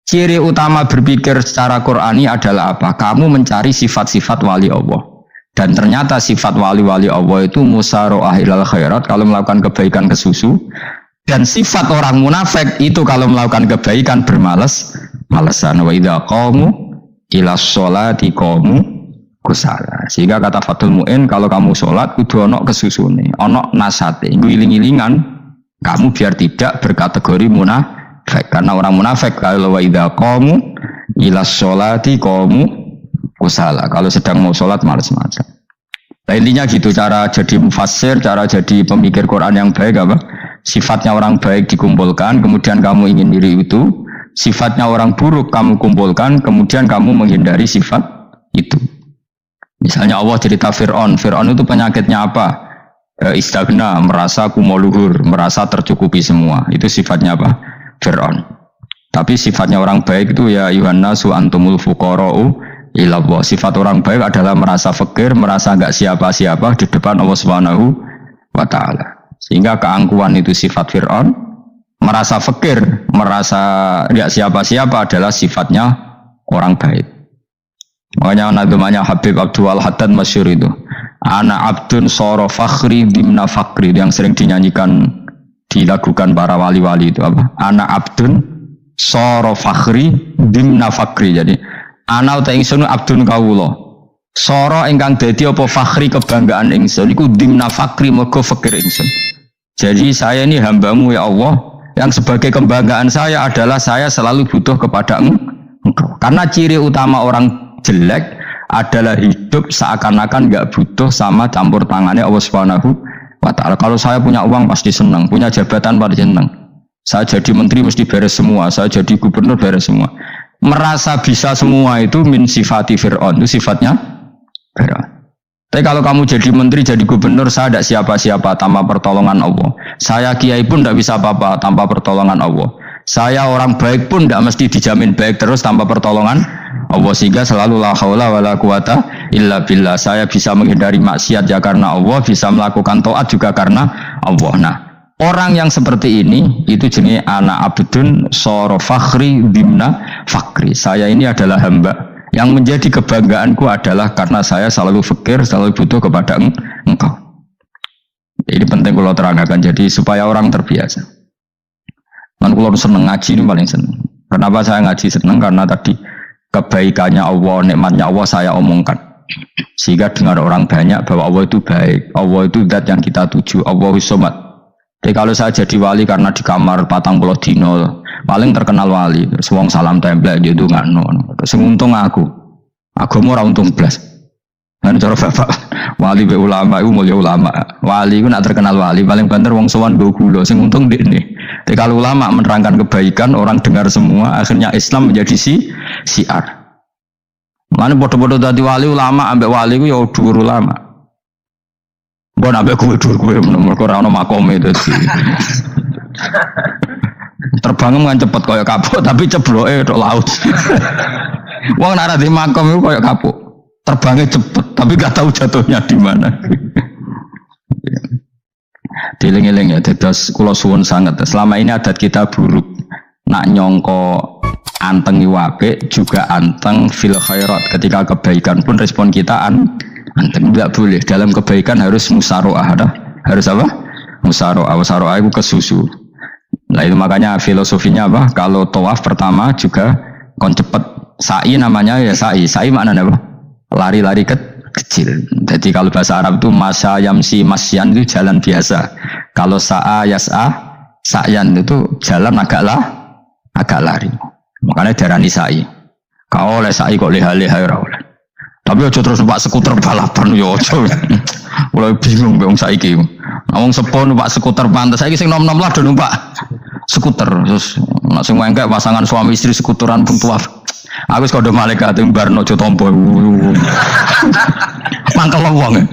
Ciri utama berpikir secara Qur'ani adalah apa? Kamu mencari sifat-sifat wali Allah. Dan ternyata sifat wali-wali Allah itu musara'ah ilal khairat, kalau melakukan kebaikan kesusu. Dan sifat orang munafik itu kalau melakukan kebaikan bermalas-malasan. Wa idza qamu ila sholati qamu kusala. Sehingga kata Fathul Mu'in, kalau kamu sholat kudu ono kesusune, ono nasate, iling-ilingan kamu biar tidak berkategori munafik. Karena orang munafik kalau wa idza qamu ila sholati qamu kusala. Kalau sedang mau sholat malas-malasan. Nah, intinya gitu cara jadi mufassir, cara jadi pemikir Quran yang baik apa? Sifatnya orang baik dikumpulkan, kemudian kamu ingin diri itu. Sifatnya orang buruk kamu kumpulkan, kemudian kamu menghindari sifat itu. Misalnya Allah cerita Fir'aun. Fir'aun itu penyakitnya apa? Istagna, merasa kumoluhur, merasa tercukupi semua. Itu sifatnya apa? Fir'aun. Tapi sifatnya orang baik itu ya Yuhannasu antumul fuqara'u ilallah. Sifat orang baik adalah merasa fakir, merasa enggak siapa-siapa di depan Allah Subhanahu wa taala. Sehingga keangkuhan itu sifat Fir'aun, merasa fakir, merasa enggak siapa-siapa adalah sifatnya orang baik. Makanya nadumanya Habib Abdul Haddad masyhur itu. Ana abdun soro fakhri dimna fakri, yang sering dinyanyikan dilakukan para wali-wali itu apa? Ana abdun soro fakhri dimna fakri. Jadi ana uta ingsun abdun kawula. Soro ingkang dadi apa fakhri kebanggaan ingsun iku dimna fakri mergo fakir ingsun. Jadi saya ini hambamu ya Allah, yang sebagai kebanggaan saya adalah saya selalu butuh kepada Engkau. Karena ciri utama orang jelek adalah hidup seakan-akan enggak butuh sama campur tangannya Allah Subhanahu wa ta'ala. Kalau saya punya uang pasti senang, punya jabatan pasti senang. Saya jadi menteri mesti beres semua, saya jadi gubernur beres semua. Merasa bisa semua itu min sifati Fir'aun, itu sifatnya Fir'aun. Tapi kalau kamu jadi menteri, jadi gubernur, saya tidak siapa-siapa tanpa pertolongan Allah. Saya kiai pun tidak bisa apa-apa tanpa pertolongan Allah. Saya orang baik pun tidak mesti dijamin baik terus tanpa pertolongan Allah. Sehingga selalu la haula wala quwata illa billah. Saya bisa menghindari maksiat ya karena Allah, bisa melakukan taat juga karena Allah. Nah, orang yang seperti ini itu jenis ana abdun soro fakhri dimna fakri. Saya ini adalah hamba yang menjadi kebanggaanku adalah karena saya selalu fakir, selalu butuh kepada Engkau. Ini penting kalau terangkan, jadi supaya orang terbiasa. Man kalau seneng ngaji ini paling seneng. Kenapa saya ngaji seneng? Karena tadi kebaikannya Allah, nikmatnya Allah saya omongkan. Sehingga dengar orang banyak bahwa Allah itu baik, Allah itu zat yang kita tuju, Allahus Somad. Jadi kalau saya jadi wali karena di kamar 40 dino, paling terkenal wali, terus wong salam template gitu nggak non. Terus untung aku mau ora untung blas. Kan cara bapak wali be ulama itu mulia ulama. Wali itu nak terkenal wali, paling banter wong sowan go gula, sing untung ndekne. Tapi kalau ulama menerangkan kebaikan, orang dengar semua, akhirnya Islam menjadi siar. Mana bodoh-bodoh tadi wali ulama, ambek wali itu ya dhuwur ulama. Mbok ambek kowe dhuwur kowe mergo ora ono makome dadi. Terbang kan cepet kaya kapuk, tapi cebloke tok laut. Wong nek ora di makom iku kaya kapuk. Terbangnya cepet, tapi gak tahu jatuhnya di mana. Dieling-eling ya, terus kula suwun sangat. Selama ini adat kita buruk. Nak nyongko anteng iwape juga anteng fil khairat. Ketika kebaikan pun respon kita anteng. Tidak boleh. Dalam kebaikan harus musaroah. Harus apa? Musaroah. Musaroah itu kesusu. Nah itu makanya filosofinya apa? Kalau tawaf pertama juga kon cepet. Sa'i namanya ya sa'i. Sa'i maknanya apa? Lari-lari kecil. Jadi kalau bahasa Arab itu masa yamsi masyan itu jalan biasa. Kalau sa'a yas'a sa'yan itu jalan agak lari. Makanya darani sa'i. Kau oleh sa'i kok leha-leha ora oleh. Tapi aja terus numpak skuter balapan yo aja. Mulai bingung wong saiki. Wong sepo numpak skuter pantes saiki sing nom-nom lah do numpak skuter. Terus nek sing wengkek pasangan suami istri skuteran pun tuaf. Aku wis kandha malaikat barno aja tampa. Mangkel wong.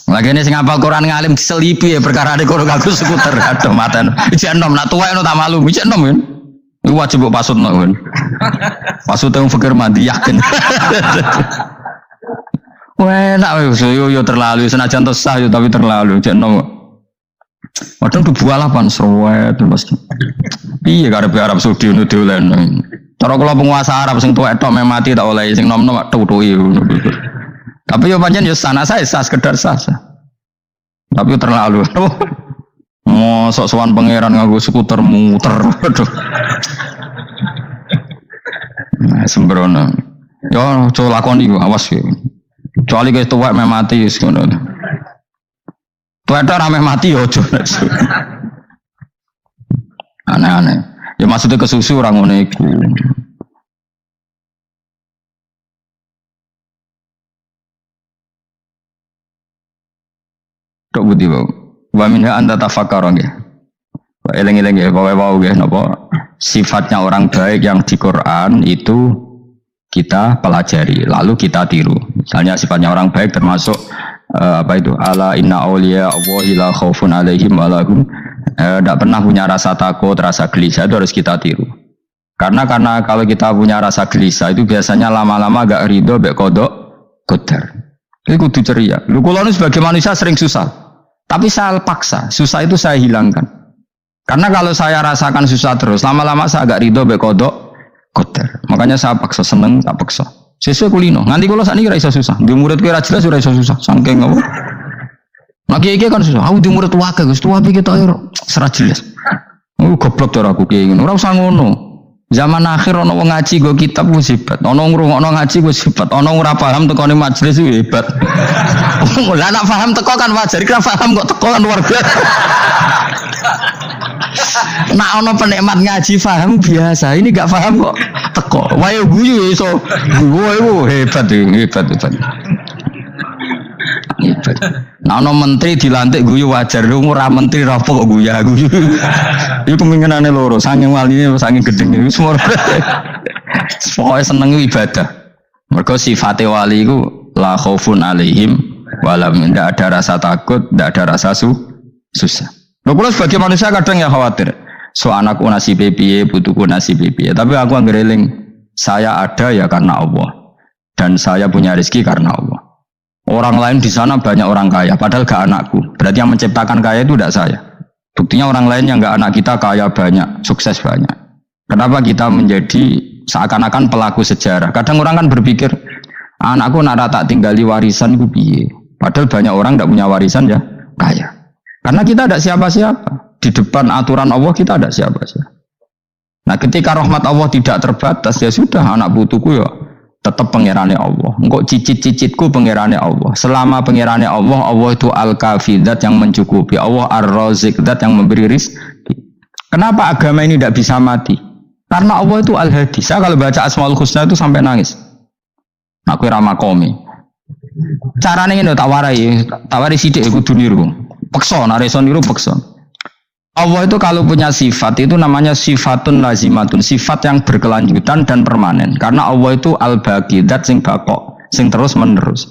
Lagi ini sing hafal Quran ngalim diselipi ya perkara nek kono aku skuter. Aduh maten. Ijek enom nak tuwek no tak malu. Ijek enom kan. Iku wajib mbok pasutno kan. Pasut yang fikir mandi yakin. Wah, nak yo terlalu senajan to sah yo tapi terlalu ijek enom. Padahal dibualapan srowet terus. Piye karep Arab Saudi ngono dolen. Cara kula penguasa Arab sing tuwek tok meh mati tak oleh sing nom-nom tutuki. Tapi yo pancen yo sana saya sah sekedar sah. Tapi terlalu. Mosok sowan pangeran nganggo skuter muter. Aduh. Nah, sembrono. Yo coba lakoni ku awas yo. Kecuali guys tuwek meh mati wis ngono. Tuwek tok ora meh mati yo aja. Aneh-aneh. Ya maksudnya kesusu orang ngono iku. Tok budi wae. Wa minha anta tafakkara nggih. Wa eling-eling nggih wae nggih napa sifatnya orang baik yang di Quran itu kita pelajari lalu kita tiru. Misalnya sifatnya orang baik termasuk apa itu ala inna auliya Allahi la khaufun alaihim wa lahum tidak pernah punya rasa takut, rasa gelisah itu harus kita tiru. Karena kalau kita punya rasa gelisah itu biasanya lama-lama agak ridho mbek kodok qadar. Itu kudu ceria. Lu kula sebagai manusia sering susah. Tapi saya paksa, susah itu saya hilangkan. Karena kalau saya rasakan susah terus, lama-lama saya agak ridho mbek kodok qadar. Makanya saya paksa seneng, tak paksa. Sesuai kulino. Nganti kula sakniki ora iso susah. Di muridku ora jelas ora iso susah. Saking apa? Lagi iki kan susah. Aku di murid wae Gus, tuwa iki tok ora jelas. Goblok cara aku ki ngono. Ora usah ngono. Zaman akhir ana wong ngaji go kitab wis hebat. Ana ngrungokno ngaji wis hebat. Ana ora paham tekone majelis wis hebat. Lah nek paham teko kan wajar, kira paham kok teko kan luar biasa. Nak ana penikmat ngaji paham biasa. Ini gak paham kok teko. Wae guyu iso. Guyu hebat. Nah, ono menteri dilantik guyu wajar, lu ora menteri rapo kok guyu. Iku kemungkinane loro, saking waline saking gedeng iku semua. Pokoke seneng ibadah. Mergo sifate wali iku la khaufun alaihim walam ndak ada rasa takut, ndak ada rasa susah. Lho kula sebagai manusia kadang ya khawatir. So anakku nasibe piye, putuku nasibe piye. Tapi aku anggereling saya ada ya karena Allah. Dan saya punya rezeki karena Allah. Orang lain di sana banyak orang kaya, padahal gak anakku. Berarti yang menciptakan kaya itu tidak saya. Buktinya orang lain yang gak anak kita kaya banyak, sukses banyak. Kenapa kita menjadi seakan-akan pelaku sejarah? Kadang orang kan berpikir, anakku nak tak tinggali warisan itu piye. Padahal banyak orang tidak punya warisan ya kaya. Karena kita ada siapa-siapa. Di depan aturan Allah kita ada siapa-siapa. Nah ketika rahmat Allah tidak terbatas, ya sudah anak putuku ya tetap pengirannya Allah. Engkau cicit-cicitku pengirannya Allah. Selama pengirannya Allah, Allah itu al-kafi, zat yang mencukupi. Allah ar-razik, zat yang memberi rizki. Kenapa agama ini tidak bisa mati? Karena Allah itu al-hadi. Saya kalau baca Asmaul Husna itu sampai nangis. Aku ramakomi. Caranya ini tawari sidik kudu niru. Peksa, nareson niru peksa. Allah itu kalau punya sifat itu namanya sifatun lazimatun, sifat yang berkelanjutan dan permanen. Karena Allah itu al-baqi, zat sing bakok, sing terus menerus.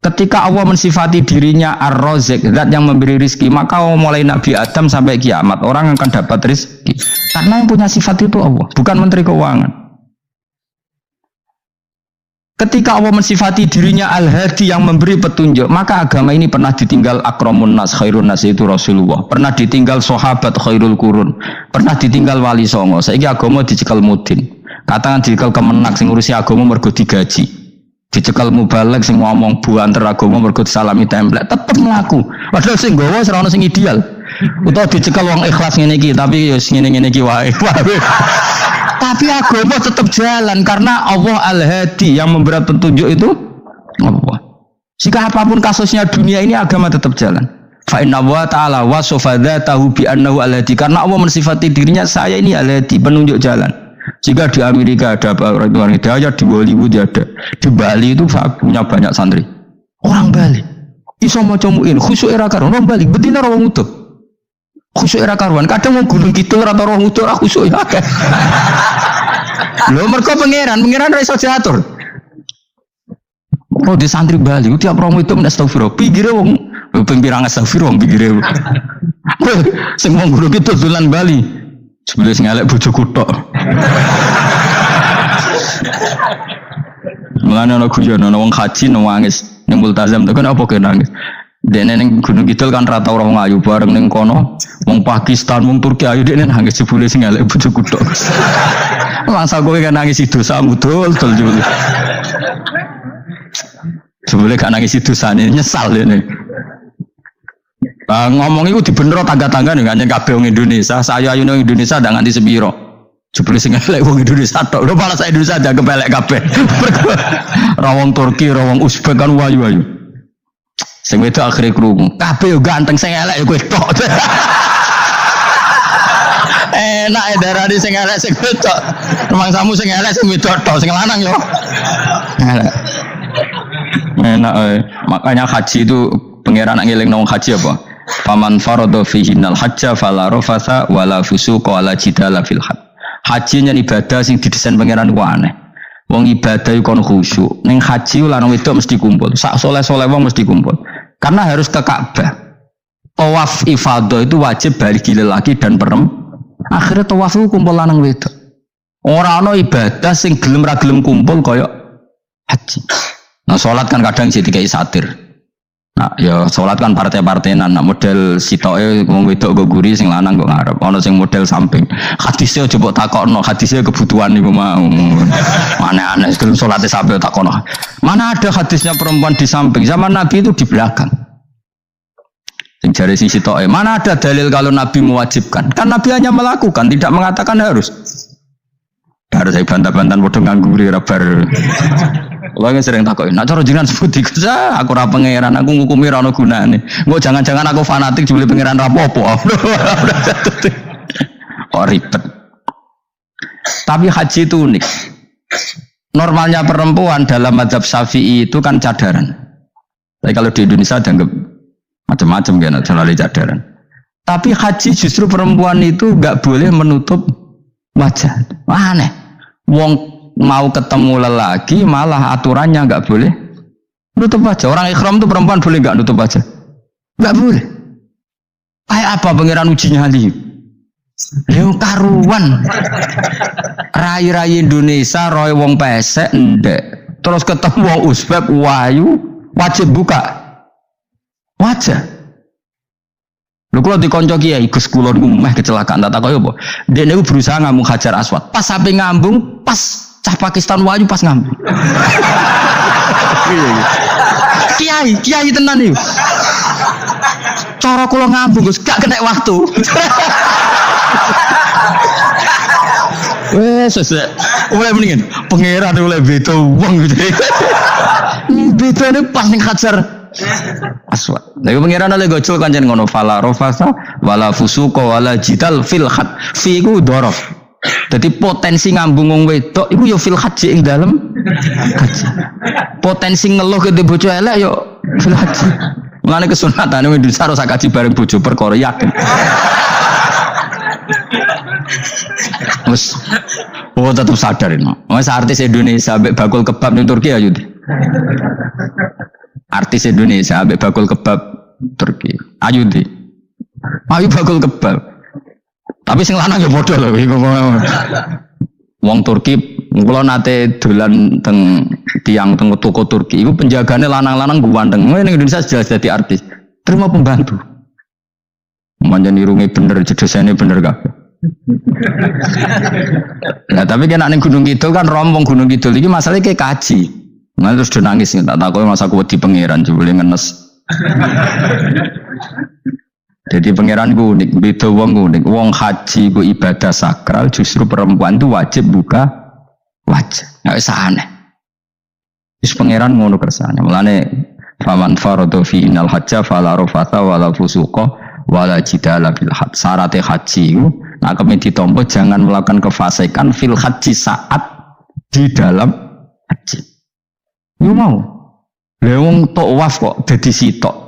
Ketika Allah mensifati dirinya ar-razik, zat yang memberi rizki, maka mulai Nabi Adam sampai kiamat orang akan dapat rizki. Karena yang punya sifat itu Allah, bukan menteri keuangan. Ketika Allah mensifati dirinya al-hadi yang memberi petunjuk, maka agama ini pernah ditinggal akramun nas, khairun nas itu Rasulullah, pernah ditinggal sahabat khairul qurun, pernah ditinggal wali songo. Saiki agama dicekel mudin. Katakan dicekel kemenak sing ngurusi agama mergo digaji. Dicekel mubalek sing ngomong buanter agama mergo disalami template, tetep mlaku. Padahal sing nggawa ora ono sing ideal. Utawa dicekel wong ikhlas ngene iki, tapi ya ngene-ngene iki wae. Tapi agama tetap jalan karena Allah al-hadi yang memberi petunjuk itu Allah. Jika apapun kasusnya dunia ini agama tetap jalan. Fa inna wa ta'ala wasafa dzatahu bi annahu al-hadi, karena Allah mensifati dirinya saya ini al-hadi, penunjuk jalan. Jika di Amerika ada orang hidayah, di Hollywood ada, di Bali itu punya banyak santri. Orang Bali iso maca muin khusyuk era karo orang Bali betina ora ngutuk. Khusyuk era karuan, kadang mau gunung kidul atau roh ngutuk ora khusyuk ya. Lho mergo pangeran ra iso diatur. Oh di santri Bali tiap romo itu astagfirullah. Pikire wong pembirang astagfirullah pikire. Sing wong guru itu dolan Bali. Sebelum ngelek bojoku tok. Mulane ana guyon ana wong haji nangis ning multazam tekan apa ke nangis. Dene ning Gunung Kidul kan rata orang ayu bareng ning kono. Wong Pakistan, wong Turki ayu dene nangis jebule sing elek bojoku tok. Mangsa kowe kan nangis dosamu dol jebule. Jebule gak nangis dosane nyesal dene. Ngomong iku dibenero tangga-tangga ning kanjen kabeh wong Indonesia. Saya ayu nang Indonesia ndak nganti sepiro. Jebule sing elek wong Indonesia tok. Lho malah sak Indonesia dianggap elek kabeh. Ra wong Turki, ra wong Uzbek kan ayu-ayu. Sing wedok akhire krungu. Kabeh yo ganteng sing elek yo kowe tok. Enak darani sing elek sing wedok. Rumangsamu sing elek sing wedok tok, sing lanang yo. Enak. Makanya haji itu pangeran ngeling nang haji apa? Faman farada fihinnal hajja fala rafatha wala fusuqa wala jidala fil hajj. Haji nya ibadah sing didesain pangeran ku aneh. Wong ibadah iku kon khusyuk. Ning haji lanang wedok mesti kumpul. Sak soleh-soleh wong mesti kumpul. Karena harus ke Ka'bah. Tawaf ifadah itu wajib balik lelaki dan perempuan. Akhirnya tawaf itu kumpul lanang wedok. Ora ana ibadah sing gelem ra gelem kumpul kaya haji. Nah salat kan kadang sih dikai satir. Nah, ya sholat kan partai-partainan. Nah, model sitoke wong wedok go guri sing lanang kok ngarep. Ana sing model samping. Hadisnya coba takokno, hadisnya kebutuhan niku mau. Aneh-aneh sebelum salate sampai takokno. Mana ada hadisnya perempuan di samping? Zaman Nabi itu di belakang. Sing jare sing sitoke, mana ada dalil kalau Nabi mewajibkan? Kan Nabi hanya melakukan, tidak mengatakan harus. Harus saya bantah-bantahan padha ngangguri ra bar. Kalau yang sering takut, nak cara jenengan sebut iku aku ora pangeran, aku ngukumi ora ono gunane. Engko jangan-jangan aku fanatik jebule pangeran rapopo. Oh ribet. Tapi haji itu unik. Normalnya perempuan dalam mazhab Syafi'i itu kan cadaran. Tapi kalau di Indonesia dianggap macam-macam kan, selalu cadaran. Tapi haji justru perempuan itu enggak boleh menutup wajah. Aneh. Wong mau ketemu lelaki malah aturannya nggak boleh nutup wajah. Orang ikhram tuh perempuan boleh nggak nutup wajah? Nggak boleh. Kayak apa pangeran uji nyali? Leo karuan. Rai-rai Indonesia, roy wong pesek ndek. Terus ketemu wong Uzbek wayu wajib buka wajah. Lho kula dikonco kiai Gus kula niku meh kecelakaan tak takoki apa? Dene niku berusaha ngambung Hajar Aswad. Pas sampe ngambung pas cah Pakistan wayu pas ngambung. Kiai tenan iki. Cara kula ngambung Gus gak kena waktu. Wes oleh mendingan pangeran oleh beda wong gitu. Bedane pas ning Hajar Aswad. Lha pangeran oleh gocol kanjen ngono fala rafasa wala fusuqa wala jidal fil had. Fi ku dhorof. Jadi potensi ngambung wong wedok iku ya fil haji ing dalem haji. Potensi ngeluh ke bojo elek ya fil haji. Mulane kesunatane wong Indonesia harus kaji bareng bojo perkara yakin. Wes tetap sadar ini. Wes artis Indonesia ambek bakul kebab ning Turki ayo. Artis Indonesia ambek bakul kebab Turki. Ayo di. Ayo bakul kebab. Tapi sing lanang ya modal lho. Wong Turki, kula nate dolan teng tiang teng toko Turki. Iku penjagane lanang-lanang ganteng. Ning Indonesia jelas dadi artis. Terima pembantu. Manjan irunge bener, jedosane bener kabeh. Nah, tapi kan ning Gunung Kidul kan rombong Gunung Kidul iki masalahnya kayak kaji. Nah terus do nangis tak takoki masa aku wedi pangeran jebule ngenes. Jadi pangeran ku unik, beda wong unik. Wong haji ku ibadah sakral, justru perempuan itu wajib buka wajah. Nggak usah aneh. Terus pangeran ngono kersane. Mulane faman farada fi innal hajja fala rafatha wala fusuqa wala jidala fil hajj. Syarat haji ku nak kemen ditampa jangan melakukan kefasikan fil haji saat di dalam haji. Yo mau. Lha wong tawaf kok dadi sitok.